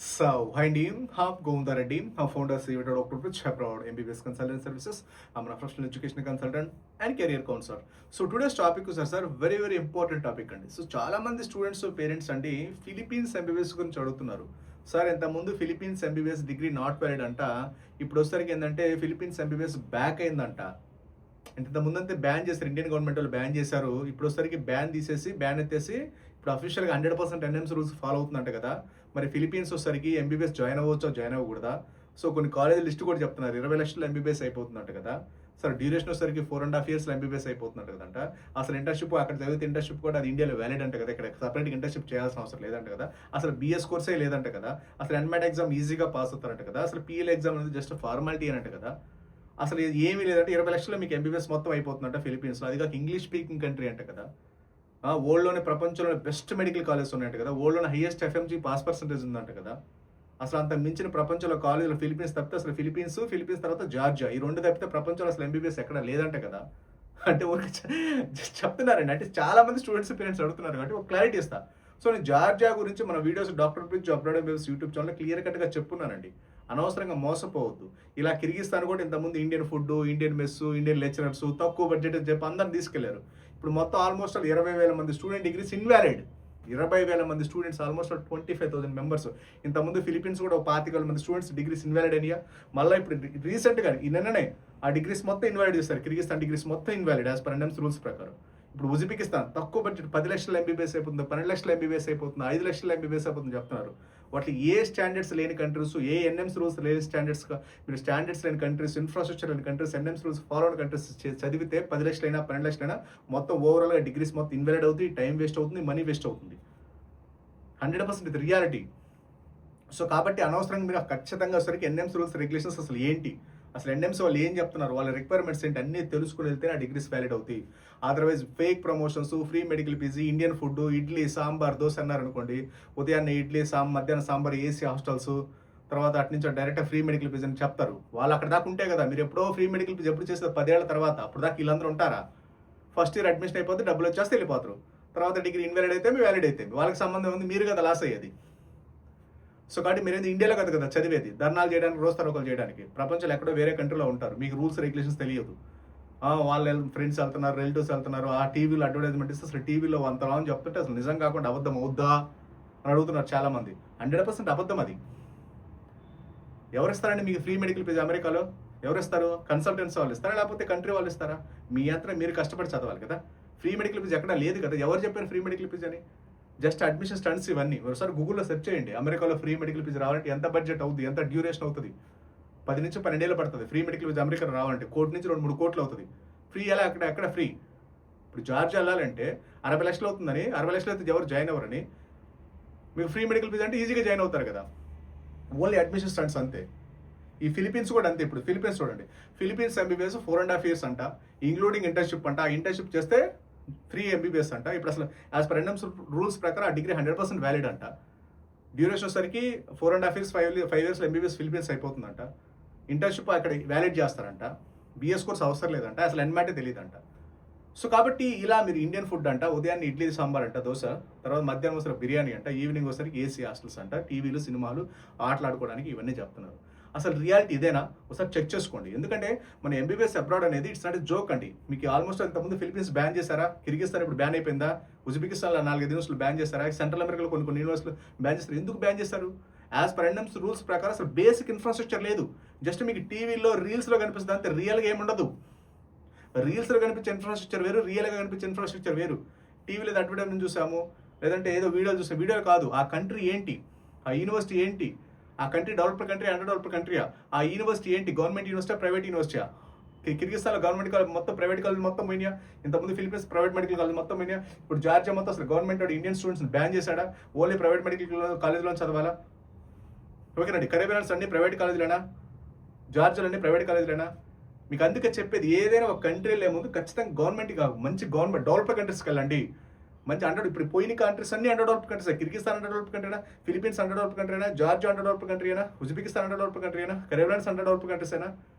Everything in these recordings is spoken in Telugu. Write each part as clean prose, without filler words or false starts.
So, hi team, I'm Govindar Reddy, I'm founder CEO Dr. Rich Abroad, MBBS Consultant Services. I'm a professional education consultant and career counselor. So today's topic is sir very important topic అండి. సో చాలా మంది స్టూడెంట్స్ పేరెంట్స్ అండి ఫిలిపీన్స్ ఎంబీబీఎస్ గురించి అడుగుతున్నారు. సార్ ఇంతకుముందు Philippines MBBS degree not valid అంట. ఇప్పుడు వచ్చేసరికి ఏంటంటే ఫిలిపీన్స్ ఎంబీబీఎస్ బ్యాక్ అయిందంట. ఇంత ముందంతే బ్యాన్ చేశారు, ఇండియన్ గవర్నమెంట్ వాళ్ళు బ్యాన్ చేశారు. ఇప్పుడు వచ్చేసరికి బ్యాన్ ఎత్తేసి ఇప్పుడు అఫీషియల్గా 100% ఎన్ఎంసీ రూల్స్ ఫాలో అవుతుందంట కదా. మరి ఫిలిపీన్స్ వచ్చేసరికి ఎంబీబీఎస్ జాయిన్ అవ్వచ్చో జాయిన్ అవ్వకూడదా? సో కొన్ని కాలేజ్ లిస్ట్ కూడా చెప్తున్నారు 20 లక్షలు ఎంబీబీఎస్ అయిపోతుందంట కదా. సార్ డ్యూరేషన్ వచ్చేసరికి 4.5 years ఎంబీబీఎస్ అయిపోతుందంట కదంట. అసలు ఇంటర్న్షిప్ అక్కడ చదివితే ఇంటర్న్షిప్ కూడా అది ఇండియాలో వ్యాలిడ్ అంట కదా. ఇక్కడ సపరేట్గా ఇంటర్న్షిప్ చేయాల్సిన అవసరం లేదంట కదా. అసలు బీఎస్ కోర్సే లేదంట కదా. అసలు ఎన్మాట్ ఎగ్జామ్ ఈజీగా పాస్ అవుతారంట కదా. అసలు పీఎల్ ఎగ్జామ్ అనేది జస్ట్ ఫార్మాలిటీ అనంట కదా. అసలు ఏమీ లేదంటే 20 లక్షలు మీకు ఎంబీబీఎస్ మొత్తం అయిపోతుందంట ఫిలిపీన్స్లో. అది కాక ఇంగ్లీష్ స్పీకింగ్ కంట్రీ అంట కదా. వరల్డ్లోనే ప్రపంచంలోనే బెస్ట్ మెడికల్ కాలేజెస్ ఉన్నాయంట కదా. వరల్డ్లోనే హైయెస్ట్ ఎఫ్ఎంజీ పాస్ పర్సెంటేజ్ ఉందంట కదా. అసలు అంత మించిన ప్రపంచంలో కాలేజీలో ఫిలిపీన్స్ తప్పితే అసలు ఫిలిపీన్స్ తర్వాత జార్జియా, ఈ రెండు తప్పితే ప్రపంచంలో అసలు ఎంబీబీఎస్ ఎక్కడ లేదంట కదా. అంటే చెప్తున్నారండి. అంటే చాలా మంది స్టూడెంట్స్ పేరెంట్స్ అడుగుతున్నారు కాబట్టి ఒక క్లారిటీ ఇస్తా. సో నేను జార్జియా గురించి మన videos doctor bridge upload YouTube channel clear కట్గా చెప్పున్నానండి. అనవసరంగా మోసపోవద్దు. ఇలా కిర్గిస్తాన్ కూడా ఇంతకుముందు Indian food, Indian mess, Indian lecturers, తక్కువ బడ్జెట్ అని చెప్పి అందరిని తీసుకెళ్లారు. ఇప్పుడు మొత్తం ఆల్మోస్ట్ 20,000 మంది స్టూడెంట్ డిగ్రీస్ ఇన్వాలిడ్. 20,000 మంది స్టూడెంట్స్, ఆల్మోస్ట్ 25,000 మెంబర్స్. ఇంతకుముందు ఫిలిపీన్స్ కూడా 25,000 మంది స్టూడెంట్స్ డిగ్రీస్ ఇన్వాలిడ్ అయ్యా. మళ్ళీ ఇప్పుడు రీసెంట్గా ఈ నిన్ననే ఆ డిగ్రీస్ మొత్తం ఇన్వాలిడ్ చేస్తారు. కిర్గిస్తాన్ డిగ్రీస్ మొత్తం invalid as per NMC rules ప్రకారం. ఇప్పుడు ఉజ్బెకిస్తాన్ తక్కువ బడ్జెట్ 10 లక్షల ఎంబీబీఎస్ అయిపోతుంది, 12 లక్షల ఎంబీబీఎస్ అయిపోతుంది, 5 లక్షల ఎంబీబీఎస్ అయిపోతుంది చెప్తున్నారు. వాటి ఏ స్టాండర్డ్స్ లేని కంట్రీస్, ఏ ఎన్ఎంసీ రూల్స్ లేని స్టాండర్డ్స్గా మీరు స్టాండర్డ్స్ లేని కంట్రీస్, ఇన్ఫ్రాస్ట్రక్చర్ లేని కంట్రీస్, ఎన్ఎంసీ రూల్స్ ఫాలో అయిన కంట్రీస్ చదివితే 10 లక్షలైనా 12 లక్షలైనా మొత్తం ఓవరాల్గా డిగ్రీస్ మొత్తం ఇన్వాలిడ్ అవుతుంది, టైం వేస్ట్ అవుతుంది, మనీ వేస్ట్ అవుతుంది. 100% ఇది రియాలిటీ. సో కాబట్టి అనవసరంగా మీరు ఖచ్చితంగా సరికి ఎన్ఎంసీ రూల్స్ రెగ్యులేషన్స్ అసలు ఏంటి, అసలు ఎన్ఎంసీ వాళ్ళు ఏం చెప్తున్నారు, వాళ్ళ రిక్వైర్మెంట్స్ ఏంటి అన్నీ తెలుసుకుని వెళ్తే ఆ డిగ్రీస్ వ్యాలిడ్ అవుతాయి. Otherwise fake promotions, free medical PG, Indian food, idli sambar dosa అన్నారనుకోండి, ఉదయాన్నే ఇడ్లీ మధ్యాహ్నం సాంబార్, ఏసీ హాస్టల్స్, తర్వాత అటు నుంచి డైరెక్ట్ ఫ్రీ మెడికల్ పీజీ అని చెప్తారు. వాళ్ళు అక్కడ దాకా ఉంటే కదా. మీరు ఎప్పుడో ఫ్రీ మెడికల్ పీజీ ఎప్పుడు చేస్తారు? 10 ఏళ్ల తర్వాత. అప్పుడు దాకా వీళ్ళందరూ ఉంటారా? ఫస్ట్ ఇయర్ అడ్మిషన్ అయిపోతే డబ్బులు వచ్చేస్తే వెళ్ళిపోతారు. తర్వాత డిగ్రీ ఇన్వాలిడ్ అయితే వ్యాలిడ్ అయితే వాళ్ళకి సంబంధం ఉంది, మీరు కదా లాస్ అయ్యేది. సో కాబట్టి మీరు ఇండియాలో కదా చదివేది, ధర్నాలు చేయడానికి, రోజు తరగతులు చేయడానికి. ప్రపంచంలో ఎక్కడో వేరే కంట్రీలో ఉంటారు, మీకు రూల్స్ రెగ్యులేషన్స్ తెలియదు. వాళ్ళ ఫ్రెండ్స్ వెళ్తున్నారు, రిలేటివ్స్ వెళ్తున్నారు, ఆ టీవీలో అడ్వర్టైజ్మెంట్ ఇస్తే అసలు టీవీలో అంతలా అని చెప్తుంటే అసలు నిజం కాకుండా అబద్ధం అవుద్దా అని అడుగుతున్నారు చాలా మంది. 100% అబద్ధం అది. ఎవరిస్తారండి మీకు ఫ్రీ మెడికల్ ఫీజు అమెరికాలో? ఎవరిస్తారు? కన్సల్టెంట్స్ వాళ్ళు ఇస్తారా, లేకపోతే కంట్రీ వాళ్ళు ఇస్తారా? మీ అంతా మీరు కష్టపడి చదవాలి కదా. ఫ్రీ మెడికల్ ఫీజు ఎక్కడా లేదు కదా. ఎవరు చెప్పారు ఫ్రీ మెడికల్ ఫీజు అని? జస్ట్ అడ్మిషన్ స్టంట్స్ ఇవన్నీ. ఒకసారి గూగుల్లో సెర్చ్ చేయండి, అమెరికాలో ఫ్రీ మెడికల్ ఫీజు రావాలంటే ఎంత బడ్జెట్ అవుతుంది, ఎంత డ్యూరేషన్ అవుతుంది. 10 నుంచి 12 ఏళ్ళు పడుతుంది ఫ్రీ మెడికల్ ఫీజు అమెరికాలో రావాలంటే. 1 నుంచి 2-3 కోట్లు అవుతుంది. ఫ్రీ ఎలా? ఎక్కడ ఫ్రీ? ఇప్పుడు జార్జియా వెళ్ళాలంటే 60 లక్షలు అవుతుందని, 60 లక్షలు అయితే ఎవరు జాయిన్ అవ్వరని. మీకు ఫ్రీ మెడికల్ ఫీజు అంటే ఈజీగా జాయిన్ అవుతారు కదా. ఓన్లీ అడ్మిషన్ స్టంట్స్ అంతే. ఈ ఫిలిపీన్స్ కూడా అంతే. ఇప్పుడు ఫిలిపీన్స్ చూడండి, ఫిలిపీన్స్ ఎంబీబీఎస్ 4.5 years అంట, ఇంక్లూడింగ్ ఇంటర్న్షిప్ అంట. ఆ ఇంటర్న్షిప్ చేస్తే ఫ్రీ ఎంబీబీఎస్ అంట. ఇప్పుడు అసలు యాజ్ పర్ ఎన్ఎంసీ రూల్స్ ప్రకారం ఆ డిగ్రీ 100% వ్యాలిడ్ అంట. డ్యూరేషన్ వచ్చేసరికి 4.5 years 5 years ఎంబీబీఎస్ ఫిలిపీన్స్ అయిపోతుందంట. ఇంటర్న్షిప్ అక్కడ వ్యాలిడ్ చేస్తారంట. బీఎస్ కోర్స్ అవసరం లేదంట. అసలు ఎన్మాటే తెలియదంట. సో కాబట్టి ఇలా మీరు ఇండియన్ ఫుడ్ అంట, ఉదయాన్నే ఇడ్లీ సాంబార్ అంట, దోశ, తర్వాత మధ్యాహ్నం వస్తారు బిర్యానీ అంట, ఈవినింగ్ వచ్చేసరికి ఏసీ హాస్టల్స్ అంట, టీవీలు, సినిమాలు, ఆటలాడుకోవడానికి ఇవన్నీ చెప్తున్నారు. అసలు రియాలిటీ ఇదేనా? ఒకసారి చెక్ చేసుకోండి. ఎందుకంటే మన ఎంబీబీఎస్ అబ్రాడ్ అనేది ఇట్స్ నాట్ జోక్ అండి. మీకు ఆల్మోస్ట్ ఇంతకుముందు ఫిలిపీన్స్ బ్యాన్ చేశారా, కిర్గిస్తాన్ ఇప్పుడు బ్యాన్ అయిపోయిందా, ఉజ్బెకిస్తాన్లో 4-5 యూనివర్సిటీలు బ్యాన్ చేశారా, సెంట్రల్ అమెరికాలో కొన్ని యూనివర్సిటీలు బ్యాన్ చేస్తారు. ఎందుకు బ్యాన్ చేస్తారు? యాజ్ పర్ ఎన్ఎంసీ రూల్స్ ప్రకారం అసలు బేసిక్ ఇన్ఫ్రాస్ట్రక్చర్ లేదు. జస్ట్ మీకు టీవీలో, రీల్స్లో కనిపిస్తుంది అంతే. రియల్గా ఏముండదు. రీల్స్లో కనిపించే ఇన్ఫ్రాస్ట్రక్చర్ వేరు, రియల్గా కనిపించే ఇన్ఫ్రాస్ట్రక్చర్ వేరు. టీవీలో అడ్వర్టైజ్మెంట్ చూసాము, లేదంటే ఏదో వీడియోలు చూసాము. వీడియోలు కాదు, ఆ కంట్రీ ఏంటి, ఆ యూనివర్సిటీ ఏంటి, ఆ country developed country, underdeveloped కంట్రీయా, ఆ యూనివర్సిటీ ఏంటి, గవర్నమెంట్ యూనివర్సిటీ, ప్రైవేట్ యూనివర్సిటీయా? కిర్గిస్తాన్లో గవర్నమెంట్ కాలేజ్ మొత్తం, ప్రైవేట్ కాలేజ్ మొత్తం పోయినాయా? ఇంతకుముందు ఫిలిపీన్స్ ప్రైవేట్ మెడికల్ కాలేజ్ మొత్తం పోయినాయా? ఇప్పుడు జార్జియా మొత్తం అసలు గవర్నమెంట్ ఇండియన్ స్టూడెంట్స్ బ్యాన్ చేశాడా? ఓన్లీ ప్రైవేట్ మెడికల్ కాలేజ్లో చదవాలా? ఓకేనండి. కరేబియన్స్ అన్ని ప్రైవేట్ కాలేజీలేనా? జార్జియాలో అన్ని ప్రైవేట్ కాలేజీలేనా? మీకు అందుకే చెప్పేది, ఏదైనా ఒక కంట్రీలో ముందు ఖచ్చితంగా గవర్నమెంట్ కాదు, మంచి గవర్నమెంట్ డెవలప్డ్ కంట్రీస్కి వెళ్ళండి. మంచి ఇప్పుడు పోయిన కంట్రీస్ అన్ని under developed countries. Kyrgyzstan under developed కంట్రీనా, ఫిలిపీన్స్ అండర్ డెవలప్డ్ కంట్రీనా, జార్జియా అండర్ డెవలప్డ్ కంట్రీనా, ఉజ్బెకిస్తాన్ అండర్ డెవలప్డ్ కంట్రీనా, కరేబియన్స్ అండర్ డెవలప్డ్ కంట్రీస్ అయినా.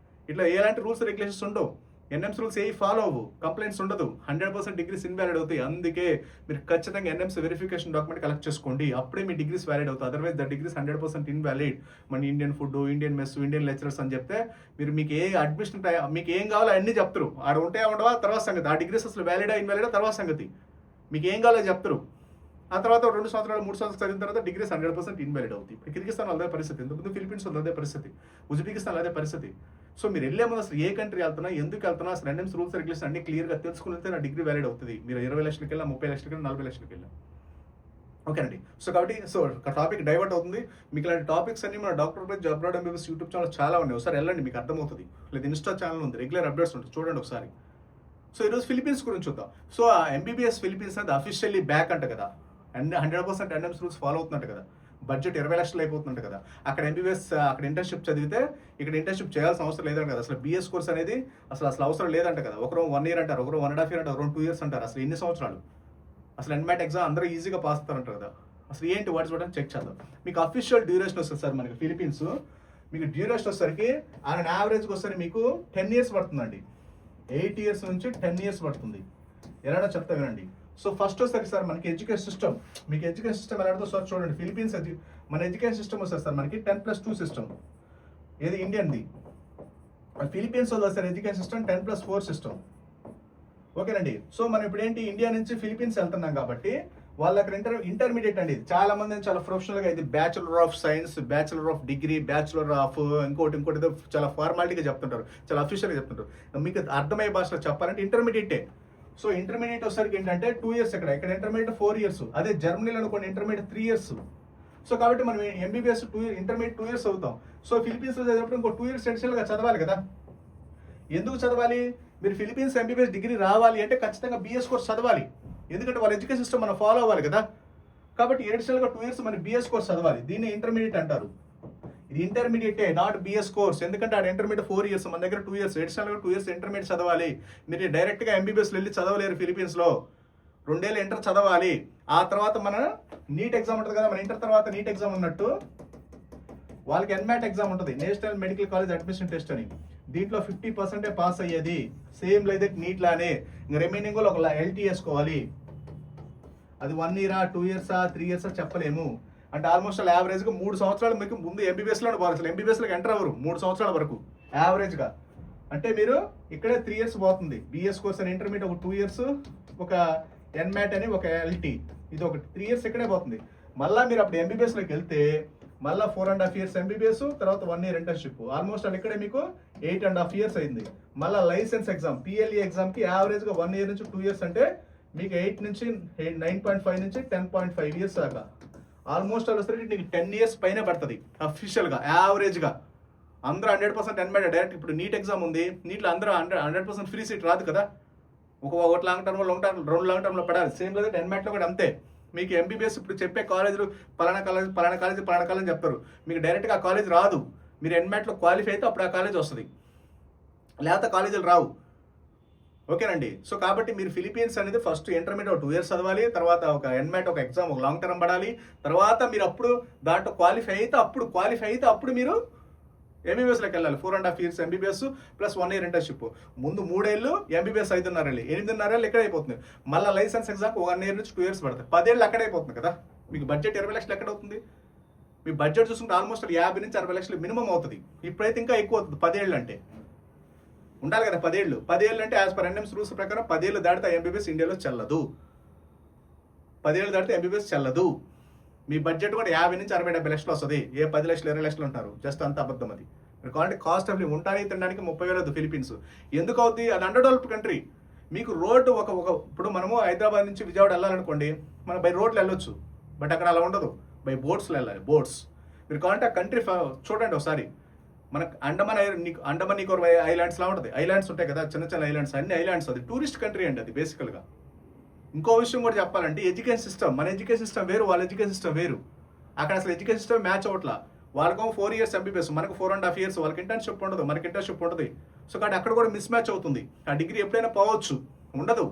ఇట్లా ఎలాంటి రూల్స్ రెగ్యులేషన్స్ ఉండవు. ఎన్ఎంసీ రూల్స్ ఏ ఫాలో అవ్వు, కంప్లైంట్స్ ఉండదు, 100% డిగ్రీస్ ఇన్వాలిడ్ అవుతాయి. అందుకే మీరు ఖచ్చితంగా ఎన్ఎంసీ వెరిఫికేషన్ డాక్యుమెంట్ కలెక్ట్ చేసుకోండి, అప్పుడే మీ డిగ్రీస్ వ్యాలిడ్ అవుతాయి. Otherwise the degrees 100% invalid. మన Indian food, Indian mess, Indian lecturers అని చెప్తే మీకు ఏ అడ్మిషన్ మీకు ఏం కావాలో అన్నీ చెప్తారు. ఆడ ఉంటే ఉండవా తర్వాత సంగతి. ఆ డిగ్రీస్ అసలు వ్యాలిడా ఇన్వాలిడా తర్వాత సంగతి. మీకు ఏం కావాలో చెప్తారు. ఆ తర్వాత 2 సంవత్సరాలు 3 సంవత్సరాలు చదివిన తర్వాత డిగ్రీస్ 100% ఇన్వాలిడ్ అవుతాయి. కిర్గిస్తాన్ అదే పరిస్థితి, ఎందుకు ఫిలిపీన్స్ అదే పరిస్థితి, ఉజ్బెకిస్తాన్ అదే పరిస్థితి. సో మీరు వెళ్ళే ముందు అసలు ఏ కంట్రీ వెళ్తున్నా, ఎందుకు వెళ్తున్నా, అసలు ఎన్ఎంసీ రూల్స్ రెగ్యులేషన్ అన్ని క్లియర్గా తెలుసుకుంటే నా డిగ్రీ వ్యాలిడ్ అవుతుంది. మీరు 20 లక్షలకి వెళ్ళా, 30 లక్షలకి వెళ్ళా, 40 లక్షలకి వెళ్ళా. ఓకేనండి. సో కాబట్టి టాపిక్ డైవర్ట్ అవుతుంది. మీకు ఇలాంటి టాపిక్స్ అన్ని మన డాక్టర్ జాబ్రాడ్ ఎంబీబీఎస్ యూట్యూబ్ ఛానల్ చాలా ఉన్నాయి. ఒకసారి వెళ్ళండి, మీకు అర్థమవుతుంది. లేదా ఇన్స్టా ఛానల్ ఉంది, రెగ్యులర్ అప్డేట్స్ ఉంటుంది, చూడండి ఒకసారి. సో ఈరోజు ఫిలిపీన్స్ గురించి చూద్దాం. సో ఆ ఎంబీబీఎస్ ఫిలిపీన్స్ అనేది అఫీషియల్లీ బ్యాక్ అంట కదా, అండ్ 100% ఎన్ఎంసీ రూల్స్ ఫాలో అవుతున్నట్టు కదా, బడ్జెట్ 20 లక్షలు అయిపోతుందంట కదా. అక్కడ ఎంబీబీఎస్ అక్కడ ఇంటర్న్షిప్ చదివితే ఇక్కడ ఇంటర్న్షిప్ చేయాల్సిన అవసరం లేదంట కదా. అసలు బీఎస్ కోర్స్ అనేది అసలు అవసరం లేదంట కదా. ఒకరు 1 ఇయర్ అంటారు, ఒకరు 1.5 ఇయర్ అంటారు, ఒకరు 2 ఇయర్స్ అంటారు. అసలు ఎన్ని సంవత్సరాలు? అసలు ఎన్మాట్ ఎగ్జామ్ అందరూ ఈజీగా పాస్ అవుతారంటారు కదా. అసలు ఏంటి వాటి చూడడానికి చెక్ చేద్దాం. మీకు అఫీషియల్ డ్యూరేషన్ వస్తుంది సార్ మనకి ఫిలిపీన్స్. మీకు డ్యూరేషన్ వచ్చేసరికి ఆయన యావరేజ్కి వస్తే మీకు 10 ఇయర్స్ పడుతుందండి. 8 ఇయర్స్ నుంచి 10 ఇయర్స్ పడుతుంది. ఎలా చెప్తా వినండి. సో ఫస్ట్ వస్తుంది సార్ మనకి ఎడ్యుకేషన్ సిస్టమ్. మీకు ఎడ్యుకేషన్ సిస్టమ్ ఎలా అడుగుతుందో సార్ చూడండి. ఫిలిపీన్స్ మన ఎడ్యుకేషన్ సిస్టమ్ వస్తుంది సార్ మనకి 10+2 సిస్టమ్. ఏది ఇండియన్ది. ఫిలిపీన్స్ వస్తుంది సార్ ఎడ్యుకేషన్ సిస్టమ్ 10+4 సిస్టమ్. ఓకేనండి. సో మనం ఇప్పుడు ఏంటి ఇండియా నుంచి ఫిలిపీన్స్ వెళ్తున్నాం కాబట్టి వాళ్ళు అక్కడ ఇంటర్మీడియట్ అండి. చాలా మంది చాలా ప్రొఫెషనల్గా ఇది bachelor of science, bachelor of degree, bachelor of ఇంకోటి చాలా ఫార్మాలిటీగా చెప్తుంటారు, చాలా అఫీషియల్గా చెప్తుంటారు. మీకు అర్థమయ్యే భాషలో చెప్పాలంటే ఇంటర్మీడియటే. సో ఇంటర్మీడియట్ వచ్చేసరికి ఏంటంటే 2 ఇయర్స్ ఇక్కడ ఇంటర్మీడియట్ 4 ఇయర్స్. అదే జర్మనీలో అనుకోండి ఇంటర్మీడియట్ 3 ఇయర్స్. సో కాబట్టి మనం ఎంబీబీఎస్ 2 ఇయర్ ఇంటర్మీడియట్ 2 ఇయర్స్ అవుతాం. సో ఫిలిపీన్స్ చదివినప్పుడు ఇంకో 2 ఇయర్స్ అడిషనల్గా చదవాలి కదా. ఎందుకు చదవాలి? మీరు ఫిలిపీన్స్ ఎంబీబీఎస్ డిగ్రీ రావాలి అంటే ఖచ్చితంగా బీఎస్ కోర్స్ చదవాలి. ఎందుకంటే వాళ్ళ ఎడ్యుకేషన్ సిస్టమ్ మనం ఫాలో అవ్వాలి కదా. కాబట్టి అడిషనల్గా 2 ఇయర్స్ మన బీఎస్ కోర్స్ చదవాలి. దీన్ని ఇంటర్మీడియట్ అంటారు. ఇది ఇంటర్మీడియటే, నాట్ బీఎస్ కోర్స్. ఎందుకంటే ఆడ ఇంటర్మీడియట్ 4 ఇయర్స్, మన దగ్గర 2 ఇయర్స్. అడిషనల్గా 2 ఇయర్స్ ఇంటర్మీడియట్ చదవాలి. మీరు డైరెక్ట్గా ఎంబీబీఎస్లో వెళ్ళి చదవలేరు ఫిలిపీన్స్లో. 2 ఏళ్ళు ఇంటర్ చదవాలి. ఆ తర్వాత మన నీట్ ఎగ్జామ్ ఉంటుంది కదా, మన ఇంటర్ తర్వాత నీట్ ఎగ్జామ్ ఉన్నట్టు వాళ్ళకి ఎన్మాట్ ఎగ్జామ్ ఉంటుంది, national medical college admission test అని. దీంట్లో 50% పాస్ అయ్యేది. సేమ్ లేదా నీట్ లానే. ఇంకా రిమైనింగ్ ఒక ఎల్టీ వేసుకోవాలి. అది 1 ఇయరా, 2 ఇయర్సా, 3 ఇయర్సా చెప్పలేము. అంటే ఆల్మోస్ట్ యావరేజ్గా 3 సంవత్సరాలు మీకు ముందు ఎంబీబీఎస్లోనే పోవాలి. అసలు ఎంబీబీఎస్లోకి ఎంటర్ అవ్వరు 3 సంవత్సరాల వరకు యావరేజ్గా. అంటే మీరు ఇక్కడే 3 ఇయర్స్ పోతుంది. బీఎస్ కోర్స్ అని ఇంటర్మీడియట్ ఒక 2 ఇయర్స్, ఒక ఎన్మాట్ అని ఒక ఎల్టీ, ఇది ఒక 3 ఇయర్స్ ఇక్కడే పోతుంది. మళ్ళీ మీరు అప్పుడు ఎంబీబీఎస్లోకి వెళ్తే మళ్ళీ 4.5 ఇయర్స్ ఎంబీబీఎస్, తర్వాత 1 ఇయర్ ఇంటర్న్షిప్. ఆల్మోస్ట్ అది ఇక్కడే మీకు 8.5 ఇయర్స్ అయింది. మళ్ళీ లైసెన్స్ ఎగ్జామ్ పిఎల్ఈ ఎగ్జామ్కి యావరేజ్గా 1 ఇయర్ నుంచి 2 ఇయర్స్, అంటే మీకు 8 నుంచి 9.5 నుంచి 10.5 ఇయర్స్ దాకా. ఆల్మోస్ట్ అలా వస్తే నీకు 10 ఇయర్స్ పైన పడుతుంది అఫీషియల్గా యావరేజ్గా. అందరూ 100% ఎన్మాట్ డైరెక్ట్. ఇప్పుడు నీట్ ఎగ్జామ్ ఉంది, నీట్లో అందరూ 100% ఫ్రీ సీట్ రాదు కదా. ఒకటి లాంగ్ టర్మ్లో, 2 లాంగ్ టర్మ్లో పడాలి. సేమ్ లేదా ఎన్మాట్లో కూడా అంతే. మీకు ఎంబీబీఎస్ ఇప్పుడు చెప్పే కాలేజీలు పలానా కాలేజ్ చెప్తారు. మీకు డైరెక్ట్గా ఆ కాలేజ్ రాదు. మీరు ఎన్మాట్లో క్వాలిఫై అయితే అప్పుడు ఆ కాలేజ్ వస్తుంది, లేకపోతే కాలేజీలు రావు. ఓకేనండి. సో కాబట్టి మీరు ఫిలిపీన్స్ అనేది ఫస్ట్ ఇంటర్మీడియట్ 2 ఇయర్స్ చదవాలి, తర్వాత ఒక ఎన్మాట్ ఒక ఎగ్జామ్ ఒక లాంగ్ టర్మ్ పడాలి, తర్వాత మీరు అప్పుడు దాంట్లో క్వాలిఫై అయితే అప్పుడు మీరు ఎంబీబీఎస్లోకి వెళ్ళాలి. 4.5 years MBBS plus 1 year internship. ముందు 3 ఏళ్ళు ఎంబీబీఎస్ 5.5 ఏళ్ళు, 8.5 ఏళ్ళు ఎక్కడ అయిపోతుంది. మళ్ళీ లైసెన్స్ ఎగ్జామ్ 1 ఇయర్ నుంచి 2 ఇయర్స్ పడుతుంది. 10 ఏళ్ళు అక్కడ అయిపోతుంది కదా. మీకు బడ్జెట్ 20 లక్షలు ఎక్కడ అవుతుంది? మీ బడ్జెట్ చూసుకుంటే ఆల్మోస్ట్ 50 నుంచి 60 లక్షలు మినిమం అవుతుంది. ఇప్పుడైతే ఇంకా ఎక్కువ అవుతుంది. 10 ఏళ్ళు అంటే ఉండాలి కదా. 10 ఏళ్ళు అంటే యాజ్ పర్ ఎన్ఎంసీ రూల్స్ ప్రకారం 10 ఏళ్ళు దాటితే ఎంబీబీఎస్ ఇండియాలో చెల్లదు. 10 ఏళ్ళు దాటితే ఎంబీబీఎస్ చెల్లదు. మీ బడ్జెట్ కూడా 50 నుంచి 60-70 లక్షలు వస్తుంది. 10 లక్షలు 20 లక్షలు ఉంటారు. జస్ట్ అంత అబద్ధం అది. మీరు కావాలంటే కాస్ట్ ఆఫ్ లివింగ్ ఉండడానికి తినడానికి 30,000 అవుతుంది ఫిలిపీన్స్. ఎందుకు అవుతుంది? అది అండర్ డెవలప్డ్ కంట్రీ. మీకు రోడ్డు ఇప్పుడు మనము హైదరాబాద్ నుంచి విజయవాడ వెళ్ళాలనుకోండి, మనం బై రోడ్లు వెళ్ళొచ్చు. బట్ అక్కడ అలా ఉండదు, బై బోట్స్లో వెళ్ళాలి. బోట్స్. మీరు కావాలంటే ఆ కంట్రీ చూడండి ఒకసారి. మనకు అండమాన్ నికోబార్ ఐలాండ్స్లా ఉంటుంది. ఐలాండ్స్ ఉంటాయి కదా, చిన్న ఐలాండ్స్, అన్ని ఐలాండ్స్. అది టూరిస్ట్ కంట్రీ అండి అది బేసికల్గా. ఇంకో విషయం కూడా చెప్పాలంటే ఎడ్యుకేషన్ సిస్టమ్, మన ఎడ్యుకేషన్ సిస్టమ్ వేరు, వాళ్ళ ఎడ్యుకేషన్ సిస్టమ్ వేరు. అక్కడ అసలు ఎడ్యుకేషన్ సిస్టమ్ మ్యాచ్ అవ్వట్లా. వాళ్ళకేమో 4 ఇయర్స్ ఎంబీబీఎస్, మనకు 4.5 ఇయర్స్. వాళ్ళకి ఇంటర్న్షిప్ ఉండదు, మనకి ఇంటర్న్షిప్ ఉంటుంది. సో కాబట్టి అక్కడ కూడా మిస్ మ్యాచ్ అవుతుంది. ఆ డిగ్రీ ఎప్పుడైనా పోవచ్చు, ఉండదు.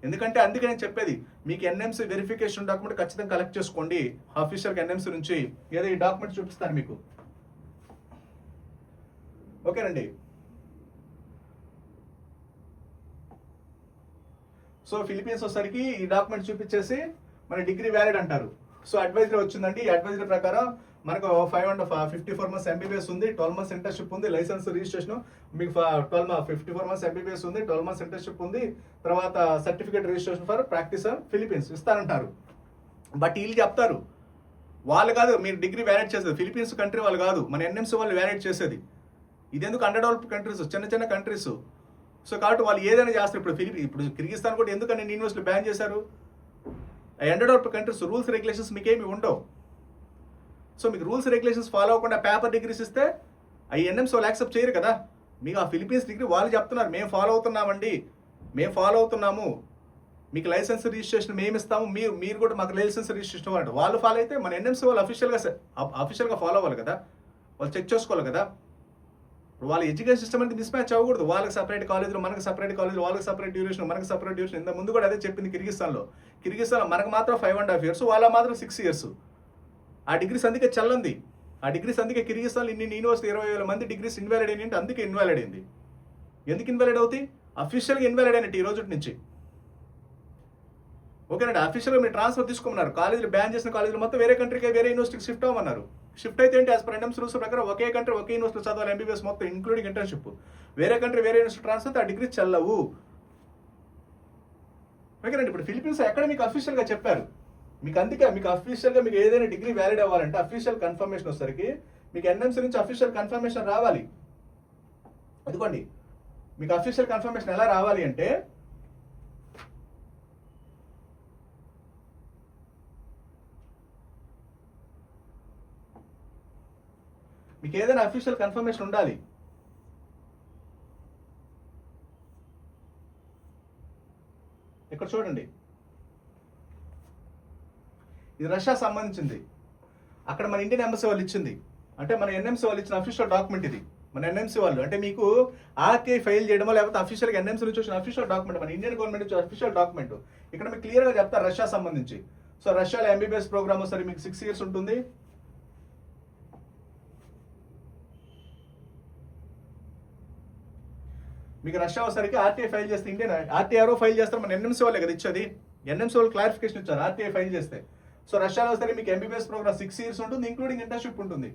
ఎందుకంటే అందుకే నేను చెప్పేది, మీకు ఎన్ఎంసీ వెరిఫికేషన్ డాక్యుమెంట్ ఖచ్చితంగా కలెక్ట్ చేసుకోండి ఆఫీషియల్గా ఎన్ఎంసీ నుంచి. ఏదో ఈ డాక్యుమెంట్ చూపిస్తాను మీకు. ఓకేనండి. సో ఫిలిపీన్స్ వచ్చేసరికి ఈ డాక్యుమెంట్ చూపించేసి మన డిగ్రీ వ్యాలిడ్ అంటారు. సో అడ్వైజరీ వచ్చిందండి. ఈ అడ్వైజరీ ప్రకారం మనకు 54 months ఎంబీబీఎస్ ఉంది, 12 months ఇంటర్న్షిప్ ఉంది, లైసెన్స్ రిజిస్ట్రేషన్ మీకు 54 months ఎంబీబీఎస్ ఉంది, 12 months ఇంటర్న్షిప్ ఉంది, తర్వాత certificate registration for practice Philippines ఇస్తారంటారు. బట్ వీళ్ళు చెప్తారు వాళ్ళు కాదు మీరు డిగ్రీ వ్యాలిడ్ చేసేది, ఫిలిపీన్స్ కంట్రీ వాళ్ళు కాదు, మన ఎన్ఎంసీ వాళ్ళు వ్యాలిడ్ చేసేది. ఇదెందుకు అండర్ డెవలప్డ్ కంట్రీస్, చిన్న చిన్న కంట్రీస్. సో కాబట్టి వాళ్ళు ఏదైనా చేస్తారు. ఇప్పుడు కిర్గిస్తాన్ కూడా ఎందుకు నేను యూనివర్సిటీ బ్యాన్ చేశారు? Under developed countries rules regulations మీకేమి ఉండవు. సో మీకు రూల్స్ రెగ్యులేషన్స్ ఫాలో అవ్వకుండా పేపర్ డిగ్రీస్ ఇస్తే అవి ఎన్ఎంసీ వాళ్ళు యాక్సెప్ట్ చేయరు కదా. మీకు ఆ ఫిలిపీన్స్ డిగ్రీ వాళ్ళు చెప్తున్నారు మేము ఫాలో అవుతున్నామండి, మేము ఫాలో అవుతున్నాము, మీకు లైసెన్స్ రిజిస్ట్రేషన్ మేము ఇస్తాము, మీరు కూడా మాకు లైసెన్స్ రిజిస్ట్రేషన్ ఇవ్వాలంటే వాళ్ళు ఫాలో అయితే మన ఎన్ఎంసీ వాళ్ళు అఫీషియల్గా ఫాలో అవ్వాలి కదా, వాళ్ళు చెక్ చేసుకోవాలి కదా. ఇప్పుడు వాళ్ళ ఎడ్యుకేషన్ సిస్టమ్ అనేది మిస్ మ్యాచ్ అవ్వకూడదు. వాళ్ళకి సపరేట్ కాలేజీలు, మనకి సపరేట్ కాలేజీలు, వాళ్ళకి సపరేట్ డ్యూరేషన్, మనకి సపరేట్ డ్యూరేషన్. ఇంత ముందు కూడా అదే చెప్పింది కిర్గిస్తాన్లో మనకు మాత్రం 5.5 years, వాళ్ళ మాత్రం 6 years. ఆ డిగ్రీస్ అందుకే చల్లంది. ఆ డిగ్రీస్ అందుకే కిర్గిస్తాన్లో ఇన్ని యూనివర్సిటీ 20,000 మంది డిగ్రీస్ ఇన్వాలిడ్ అయ్యింది. అందుకే ఇన్వాలిడ్ అయింది. ఎందుకు ఇన్వాలిడ్ అవుతాయి? అఫీషియల్గా ఇన్వాలిడ్ అయినట్టు ఈ రోజు నుంచి. ఓకేనండి, అఫీషియల్గా మీరు ట్రాన్స్ఫర్ తీసుకోమన్నారు. కాలేజీలు బ్యాన్ చేసిన కాలేజీలు మొత్తం వేరే కంట్రీకి, వేరే యూనివర్సిటీకి షిఫ్ట్ అవ్వమన్నారు. షిఫ్ట్ అయితే ఏంటి? యాజ్ పర్ ఎన్ఎంసీ రూల్స్ ప్రకారం ఒకే కంట్రీ ఒకే యూనివర్సిటీ చదవాలి ఎంబీబీఎస్ మొత్తం ఇంక్లూడింగ్ ఇంటర్న్షిప్. వేరే కంట్రీ వేరే యూనివర్సిటీ ట్రాన్స్ఫర్ ఆ డిగ్రీ చెల్లవు. ఓకేనండి, ఇప్పుడు ఫిలిపీన్స్ ఎక్కడ మీకు అఫీషియల్గా చెప్పారు. మీకు అందుకే మీకు అఫీషియల్గా మీకు ఏదైనా డిగ్రీ వ్యాలిడ్ అవ్వాలంటే అఫీషియల్ కన్ఫర్మేషన్ వచ్చేసరికి మీకు ఎన్ఎంసీ నుంచి అఫీషియల్ కన్ఫర్మేషన్ రావాలి. అందుకోండి మీకు అఫీషియల్ కన్ఫర్మేషన్ ఎలా రావాలి అంటే మీకు ఏదైనా అఫీషియల్ కన్ఫర్మేషన్ ఉండాలి. ఇక్కడ చూడండి, ఇది రష్యా సంబంధించింది. అక్కడ మన ఇండియన్ ఎంబసీ వాళ్ళు ఇచ్చింది, అంటే మన ఎన్ఎంసీ వాళ్ళు ఇచ్చిన అఫీషియల్ డాక్యుమెంట్ ఇది. మన ఎన్ఎంసీ వాళ్ళు అంటే మీకు ఆర్టీఐ ఫైల్ చేయడమో లేకపోతే అఫీషియల్గా ఎన్ఎంసీ నుంచి వచ్చిన అఫీషియల్ డాక్యుమెంట్, మన ఇండియన్ గవర్నమెంట్ నుంచి అఫీషియల్ డాక్యుమెంట్. ఇక్కడ మీకు క్లియర్గా చెప్తారు రష్యా సంబంధించి. సో రష్యాలో ఎంబీబీఎస్ ప్రోగ్రామ్ వస్తుంది మీకు 6 years ఉంటుంది. మీకు రష్యా వచ్చేసరికి ఆర్టీఐ ఫైల్ చేస్తే ఇండియన్ ఆర్టీఆర్ఓ ఫైల్ చేస్తారు, మన ఎన్ఎంసీ వాళ్ళే కదా ఇచ్చేది. ఎన్ఎంసీ వాళ్ళు క్లారిఫికేషన్ ఇచ్చారు ఆర్టీఐ ఫైల్ చేస్తే. సో రష్యాలో వస్తే మీకు ఎంబీబీఎస్ ప్రోగ్రామ్ 6 years ఉంటుంది, ఇంక్లూడింగ్ ఇంటర్న్షిప్ ఉంటుంది.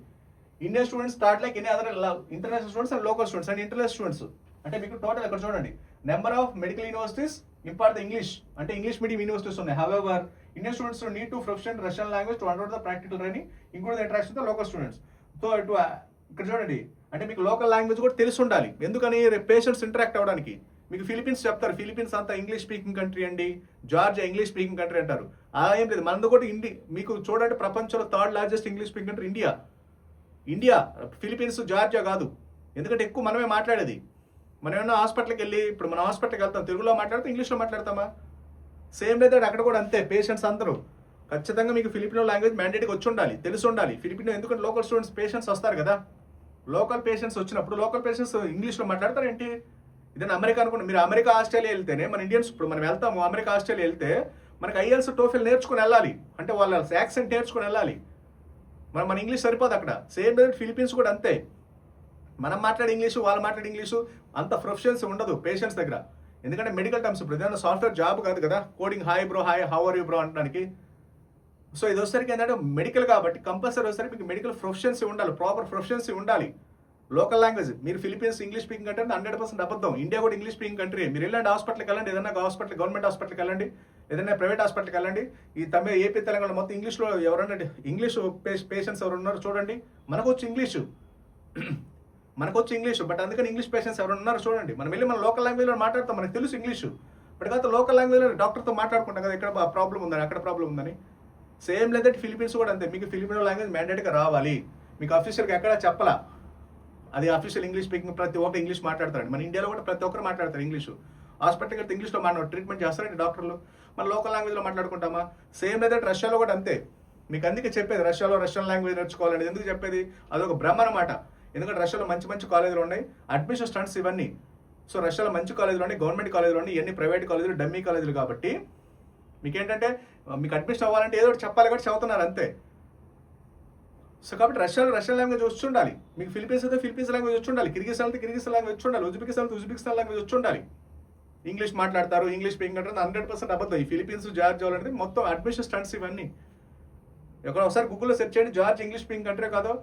Indian students start like any other international students and local students and international students. అంటే మీకు టోటల్ అక్కడ చూడండి number of medical universities impart English, అంటే ఇంగ్లీష్ మీడియం యూనివర్సిటీస్ ఉన్నాయి. However Indian students need to profession Russian language to understand the practical training including the interaction తో లోకల్ స్టూడెంట్స్. సో ఇక్కడ చూడండి అంటే మీకు లోకల్ లాంగ్వేజ్ కూడా తెలిసి ఉండాలి. ఎందుకని పేషెంట్స్ ఇంటరాక్ట్ అవ్వడానికి. మీకు ఫిలిపీన్స్ చెప్తారు, ఫిలిపీన్స్ అంతా ఇంగ్లీష్ స్పీకింగ్ కంట్రీ అండి, జార్జియా ఇంగ్లీష్ స్పీకింగ్ కంట్రీ అంటారు. అలా ఏం లేదు, మనది కూడా మీకు చూడండి ప్రపంచంలో 3rd largest English speaking country India. Philippines Georgia కాదు, ఎందుకంటే ఎక్కువ మనమే మాట్లాడేది. మనం ఏమన్నా హాస్పిటల్కి వెళ్ళి ఇప్పుడు మనం హాస్పిటల్కి వెళ్తాం, తెలుగులో మాట్లాడితే ఇంగ్లీష్లో మాట్లాడతామా? సేమ్ లేదు, అక్కడ కూడా అంతే. పేషెంట్స్ అందరూ ఖచ్చితంగా మీకు ఫిలిపినో లాంగ్వేజ్ మ్యాండేట్గా వచ్చి ఉండాలి, తెలిసి ఉండాలి. ఫిలిపినో ఎందుకంటే లోకల్ స్టూడెంట్స్ పేషెంట్స్ వస్తారు కదా, లోకల్ పేషెంట్స్ వచ్చినప్పుడు లోకల్ పేషెంట్స్ ఇంగ్లీష్లో మాట్లాడతారు ఏంటి? ఇదే అమెరికా అనుకోండి, మీరు అమెరికా ఆస్ట్రేలియా వెళ్తేనే మన ఇండియన్స్ ఇప్పుడు మనం వెళ్తాము అమెరికా ఆస్ట్రేలియా వెళ్తే మనకి ఐఎల్స్ టోఫెల్ నేర్చుకుని వెళ్ళాలి, అంటే వాళ్ళ యాక్సెంట్ నేర్చుకుని వెళ్ళాలి. మన ఇంగ్లీష్ సరిపోదు అక్కడ. సేమ్ ఫిలిపీన్స్ కూడా అంతే, మనం మాట్లాడే ఇంగ్లీషు వాళ్ళు మాట్లాడే ఇంగ్లీషు అంత ప్రొఫెషన్స్ ఉండదు పేషెంట్స్ దగ్గర. ఎందుకంటే మెడికల్ టర్మ్స్, ఇప్పుడు ఏదైనా సాఫ్ట్వేర్ జాబ్ కాదు కదా coding hi bro hi how are you bro అనడానికి. సో ఇది వచ్చేసరికి ఏంటంటే మెడికల్ కాబట్టి కంపల్సరీ వచ్చేసరికి మీకు మెడికల్ ప్రొఫెషన్సీ ఉండాలి, ప్రాపర్ ప్రొఫెషన్సీ ఉండాలి. లోకల్ లాంగ్వేజ్ మీరు ఫిలిపీన్స్ ఇంగ్లీష్ స్పీకింగ్ అంటే 100% అబద్ధం. ఇండియా కూడా ఇంగ్లీష్ స్పీకింగ్ కంట్రీ. మీరు వెళ్ళండి హాస్పిటల్కి వెళ్ళండి, ఏదైనా హాస్పిటల్ గవర్నమెంట్ హాస్పిటల్కి వెళ్ళండి, ఏదైనా ప్రైవేట్ హాస్పిటల్కి వెళ్ళండి. ఈ ఏపీ తెలంగాణ మొత్తం ఇంగ్లీష్లో ఎవరన్నా ఇంగ్లీష్ పేషెంట్స్ ఎవరు ఉన్నారో చూడండి. మనకు వచ్చి ఇంగ్లీషు బట్ అందుకని ఇంగ్లీష్ పేషెంట్స్ ఎవరు ఉన్నారో చూడండి. మనం వెళ్ళి మన లోకల్ లాంగ్వేజ్లో మాట్లాడతాం, మనకు తెలుసు ఇంగ్లీషు. బట్ కాదు లోకల్ లాంగ్వేజ్లో డాక్టర్తో మాట్లాడుకుంటాం కదా, ఇక్కడ ప్రాబ్లం ఉందని అక్కడ ప్రాబ్లం ఉందని. సేమ్ లేదంటే ఫిలిపీన్స్ కూడా అంతే, మీకు ఫిలిపినో లాంగ్వేజ్ మ్యాండేట్గా రావాలి. మీకు అఫీషియల్గా ఎక్కడ చెప్పలా, అది అఫీషియల్ ఇంగ్లీష్ స్పీకింగ్ ప్రతి ఒక్కరు ఇంగ్లీష్ మాట్లాడతారండి. మన ఇండియాలో కూడా ప్రతి ఒక్కరు మాట్లాడతారు ఇంగ్లీషు. హాస్పిటల్కి వెళ్తే ఇంగ్లీష్లో ట్రీట్మెంట్ చేస్తారండి డాక్టర్లు. మన లోకల్ లాంగ్వేజ్లో మాట్లాడుకుంటామా? సేమ్ లేదంటే రష్యాలో కూడా అంతే. మీకు అందుకే చెప్పేది రష్యాలో రష్యన్ లాంగ్వేజ్ నేర్చుకోవాలని. ఎందుకు చెప్పేది? అదొక భ్రమ అనమాట. ఎందుకంటే రష్యాలో మంచి కాలేజీలు ఉన్నాయి, అడ్మిషన్ స్టంట్స్ ఇవన్నీ. సో రష్యాలో మంచి కాలేజీలు ఉన్నాయి, గవర్నమెంట్ కాలేజీలు ఉన్నాయి, ఇవన్నీ ప్రైవేట్ కాలేజీలు డమ్మీ కాలేజీలు కాబట్టి మీకేంటంటే మీకు అడ్మిషన్ అవ్వాలంటే ఏదో ఒకటి చెప్పాలి కాబట్టి చదువుతున్నారు అంతే. సో కాబట్టి రష్యాలో రష్యన్ లాంగ్వేజ్ వచ్చి ఉండాలి, మీకు ఫిలిపీన్స్ అయితే ఫిలిపీన్స్ లాంగ్వేజ్ వచ్చి ఉండాలి, కిర్గిస్తాన్ అయితే కిర్గిస్తాన్ లాంగ్వేజ్ వచ్చి ఉండాలి, ఉజ్బెకిస్తాన్ అయితే ఉజ్బెకిస్తాన్ లాంగ్వేజ్ వచ్చి ఉండాలి. ఇంగ్లీష్ మాట్లాడతారు, ఇంగ్లీష్ స్పీకింగ్ అంటే 100% అబద్ధం. ఈ ఫిలిపీన్స్ జార్జ్ అనేది మొత్తం అడ్మిషన్ స్టంట్స్ ఇవన్నీ. ఎక్కడ ఒకసారి గూగుల్లో సెర్చ్ చేయండి జార్జ్ ఇంగ్లీష్ స్పీకింగ్ కంట్రీ కాదో.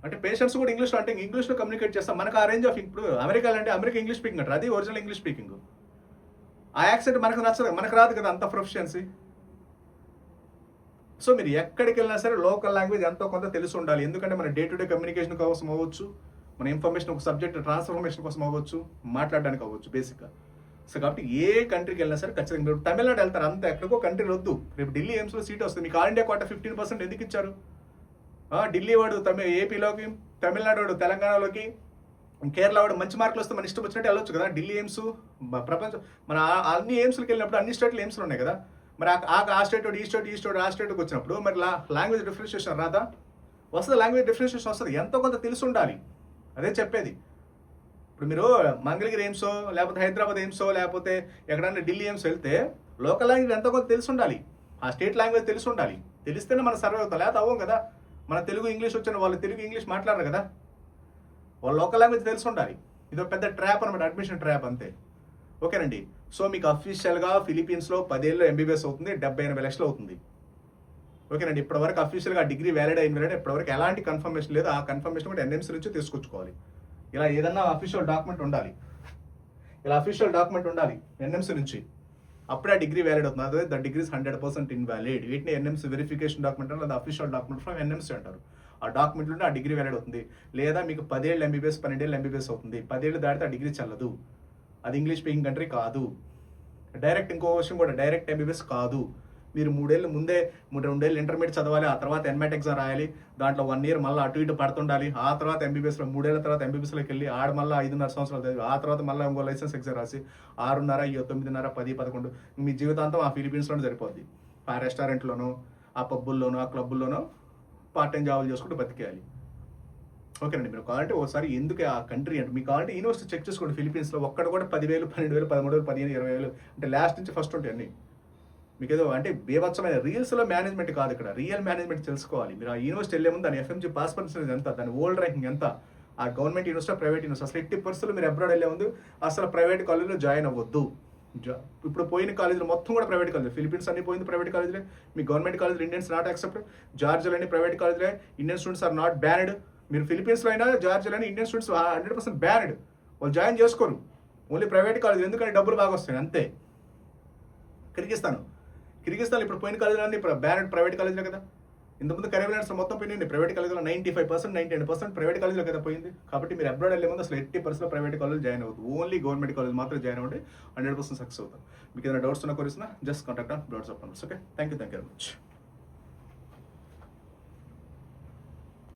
అంటే పేషెంట్స్ కూడా ఇంగ్లీష్లో అంటే ఇంగ్లీష్లో కమ్యూనికేట్ చేస్తాం. మనకు ఆ రేంజ్ ఆఫ్ ఇప్పుడు అమెరికాలో అంటే అమెరికా ఇంగ్లీష్ స్పీకింగ్ అంటారు, అది ఒరిజినల్ ఇంగ్లీష్ స్పీకింగ్. ఆ యాక్సెంట్ మనకు నచ్చదు, మనకు రాదు కదా అంత ప్రొఫిషియన్సీ. సో మీరు ఎక్కడికి వెళ్ళినా సరే లోకల్ లాంగ్వేజ్ ఎంతో కొంత తెలిసి ఉండాలి. ఎందుకంటే మన డే టు డే కమ్యూనికేషన్ కోసం అవ్వచ్చు, మన ఇన్ఫర్మేషన్ ఒక సబ్జెక్ట్ ట్రాన్స్ఫర్మేషన్ కోసం అవ్వచ్చు, మాట్లాడడానికి అవ్వచ్చు బేసిక్గా. సో కాబట్టి ఏ కంట్రీకి వెళ్ళినా సరే ఖచ్చితంగా మీరు తమిళనాడు వెళ్తారు, అంత ఎక్కడికో కంట్రీలు వద్దు. రేపు ఢిల్లీ ఎయిమ్స్లో సీట్ వస్తుంది, మీకు ఆల్ ఇండియా కోటా 15% ఎందుకు ఇచ్చారు? ఢిల్లీ వాడు ఏపీలోకి, తమిళనాడు వాడు తెలంగాణలోకి, కేరళ వాడు మంచి మార్కులు వస్తే మన ఇష్టం వచ్చినట్టు వెళ్ళొచ్చు కదా. ఢిల్లీ ఎయిమ్స్ ప్రపంచం మన అన్ని ఎయిమ్స్కి వెళ్ళినప్పుడు అన్ని స్టేట్లు ఎయిమ్స్లు ఉన్నాయి కదా. మరి ఆ స్టేట్ ఈ స్టేట్ ఆ స్టేట్కి వచ్చినప్పుడు మరి లాంగ్వేజ్ డిఫరెన్షియేషన్ రాదా? వస్తుంది, లాంగ్వేజ్ డిఫరెన్షియేషన్ వస్తుంది. ఎంతో కొంత తెలిసి ఉండాలి, అదే చెప్పేది. ఇప్పుడు మీరు మంగళగిరి ఎయిమ్సో లేకపోతే హైదరాబాద్ ఎయిమ్సో లేకపోతే ఎక్కడన్నా ఢిల్లీ ఎయిమ్స్ వెళ్తే లోకల్ లాంగ్వేజ్ ఎంతో కొంత తెలిసి ఉండాలి, ఆ స్టేట్ లాంగ్వేజ్ తెలిసి ఉండాలి. తెలిస్తేనే మనం సర్వే అవుతాం, లేకపోతే అవ్వం కదా. మన తెలుగు ఇంగ్లీష్ వచ్చిన వాళ్ళు తెలుగు ఇంగ్లీష్ మాట్లాడరు కదా, వాళ్ళు లోకల్ లాంగ్వేజ్ తెలిసి ఉండాలి. ఇది ఒక పెద్ద ట్రాప్ అనమాట, అడ్మిషన్ ట్రాప్ అంతే. ఓకేనండి. సో మీకు అఫీషియల్గా ఫిలిపీన్స్లో 10 ఏళ్ళు ఎంబీబీఎస్ అవుతుంది, 70-80 లక్షలు అవుతుంది. ఓకేనండి. ఇప్పటివరకు అఫీషియల్గా డిగ్రీ వ్యాలిడ్ అయిన వ్యాలిడ్ ఇప్పటివరకు ఎలాంటి కన్ఫర్మేషన్ లేదు. ఆ కన్ఫర్మేషన్ కూడా ఎన్ఎంసీ నుంచి తీసుకొచ్చుకోవాలి. ఇలా ఏదన్నా అఫీషియల్ డాక్యుమెంట్ ఉండాలి, ఎన్ఎంసీ నుంచి, అప్పుడే ఆ డిగ్రీ వ్యాలిడ్ అవుతుంది. అదే ద డిగ్రీ 100% ఇన్వాలిడ్. వీటిని ఎన్ఎంసీ వెరిఫికేషన్ డాక్యుమెంట్ అంటే అఫీషియల్ డాక్యుమెంట్ ఫ్రమ్ ఎన్ఎంసీ అంటారు. ఆ డాక్యుమెంట్లోనే ఆ డిగ్రీ వ్యాలిడ్ అవుతుంది. లేదా మీకు 10 ఏళ్ళు ఎంబీబీఎస్ 12 ఏళ్ళు ఎంబీబీఎస్ అవుతుంది, 10 ఏళ్ళు దాటితే ఆ డిగ్రీ చెల్లదు, అది ఇంగ్లీష్ స్పీకింగ్ కంట్రీ కాదు. డైరెక్ట్ ఇంకో విషయం కూడా, డైరెక్ట్ ఎంబీబీఎస్ కాదు. మీరు 3 ఏళ్ళు ముందే 2 ఏళ్ళు ఇంటర్మీడియట్ చదవాలి, ఆ తర్వాత ఎన్మెట్ ఎగ్జామ్ రాయాలి, దాంట్లో 1 ఇయర్ మళ్ళీ అటు ఇటు పడుతుండాలి, ఆ తర్వాత ఎంబీబీఎస్లో 3 ఏళ్ళ తర్వాత ఎంబీబీఎస్లోకి వెళ్ళి ఆడ మళ్ళీ 5.5 సంవత్సరాలు చదివి ఆ తర్వాత మళ్ళీ ఇంకో లైసెన్స్ ఎగ్జామ్ రాసి 6.5, 9.5, 10, 11 మీ జీవితాంతం ఆ ఫిలిపీన్స్లోనే సరిపోద్ది. ఆ రెస్టారెంట్లోనో, ఆ పబ్బుల్లోనో, ఆ క్లబ్బుల్లోనో పార్ట్ టైం జాబులు చేసుకుంటూ బతికేయాలి. ఓకేనండి. మీరు కావాలంటే ఒకసారి ఎందుకు ఆ కంట్రీ అంటే మీకు కావాలంటే యూనివర్సిటీ చెక్ చేసుకోండి. ఫిలిపీన్స్లో ఒక్కడ కూడా 10,000, 12,000, 13,000, 15,000, 20,000 అంటే లాస్ట్ నుంచి ఫస్ట్ ఉంటాయి అన్ని. మీకు ఏదో అంటే బీభత్సమైన రీల్స్లో మేనేజ్మెంట్ కాదు, ఇక్కడ రియల్ మేనేజ్మెంట్ తెలుసుకోవాలి. మీరు ఆ యూనివర్సిటీ వెళ్ళే ముందు దాని ఎఫ్ఎంజీ పాస్ పర్సెంటేజ్ ఎంత, దాని వరల్డ్ ర్యాంకింగ్ ఎంత, ఆ గవర్నమెంట్ యూనివర్సిటీ ప్రైవేట్ యూనివర్సిటీ, అసలు ఎట్టి పరిస్థితుల్లో మీరు అబ్రాడ్ వెళ్ళే ముందు అసలు ప్రైవేట్ కాలేజీలో జాయిన్ అవ్వద్దు. ఇప్పుడు పోయిన కాలేజీలు మొత్తం కూడా ప్రైవేట్ కాలేజీ, ఫిలిపీన్స్ అన్ని పోయింది ప్రైవేట్ కాలేజీలే. మీ గవర్నమెంట్ కాలేజీలు ఇండియన్స్ నాట్ యాక్సెప్ట్. జార్జియాలో అన్ని ప్రైవేట్ కాలేజీలే, Indian students are not banned. మీరు ఫిలిపీన్స్లో అయినా జార్జియాలో అయినా ఇండియన్ స్టూడెంట్స్ 100% బ్యాన్డ్, వాళ్ళు జాయిన్ చేసుకోరు. ఓన్లీ ప్రైవేట్ కాలేజీ, ఎందుకంటే డబ్బులు బాగా వస్తాయి అంతే. కిర్గిస్తాన్ ఇప్పుడు పోయిన కాలేజీలన్నీ ఇప్పుడు బ్యాన్డ్ ప్రైవేట్ కాలేజీలే కదా. ఇంతకుముందు కరీబియన్స్ మొత్తం పోయింది ప్రైవేట్ కాలేజీలో 95%, 98% ప్రైవేట్ కాలేజీలో కదా పోయింది. కాబట్టి మీరు అబ్రాడ్ వెళ్ళే ముందు అసలు 80% ప్రైవేట్ కాలేజ్ జాయిన్ అవుతుంది. ఓన్లీ గవర్నమెంట్ కాలేజ్ మాత్రం జాయిన్ అవ్వండి, 100% సక్సెస్ అవుతాం. మీకు ఏదైనా డౌట్స్ ఉన్నా కొరిసినా just contact on brads of numbers. Okay, thank you very much.